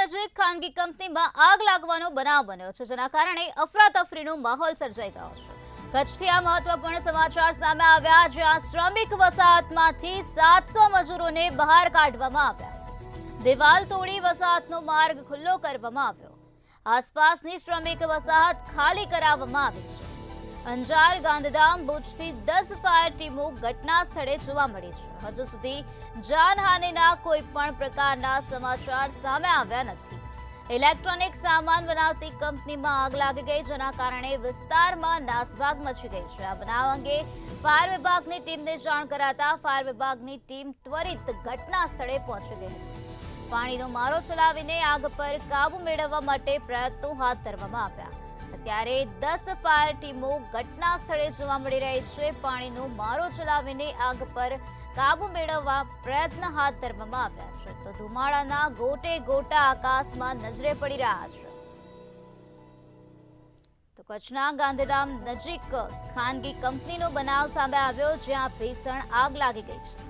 નજીક ખાનગી કંપનીમાં આગ લાગવાનો બનાવ બન્યો છે, જેના કારણે અફરાતફરીનો માહોલ સર્જાઈ ગયો છે. કચ્છથી આ મહત્વપૂર્ણ સમાચાર સામે આવ્યા, જ્યાં શ્રમિક વસાહતમાંથી 700 મજૂરોને બહાર કાઢવામાં આવ્યા. દિવાલ તોડી વસાહતનો માર્ગ ખુલ્લો કરવામાં આવ્યો. આસપાસની શ્રમિક વસાહત ખાલી કરાવવામાં આવી છે. અંજાર, ગાંધીધામ, ભુજથી 10 ફાયર ટીમો ઘટના સ્થળે જોવા મળી છે. હજુ સુધી જાનહાનિના કોઈ પણ પ્રકારના સમાચાર સામે આવ્યા નથી. ઇલેક્ટ્રોનિક સામાન બનાવતી કંપનીમાં આગ લાગી ગઈ, જેના કારણે વિસ્તારમાં નાસભાગ મચી ગઈ છે. આ બનાવ અંગે ફાયર વિભાગની ટીમને જાણ કરાતા ફાયર વિભાગની ટીમ ત્વરિત ઘટના સ્થળે પહોંચી ગઈ હતી. પાણીનો મારો ચલાવીને આગ પર કાબુ મેળવવા માટે પ્રયત્નો હાથ ધરવામાં આવ્યા. અત્યારે 10 ફાયર ટીમો ઘટના સ્થળે જોવા મળી રહી છે. પાણીનો મારો ચલાવીને આગ પર કાબુ મેળવવા પ્રયત્ન હાથ ધરવામાં આવ્યા છે. તો ધુમાડાના ગોટે ગોટા આકાશમાં નજરે પડી રહ્યા છે. તો કચ્છના ગાંધીધામ નજીક ખાનગી કંપનીનો બનાવ સામે આવ્યો, જ્યાં ભીષણ આગ લાગી ગઈ છે.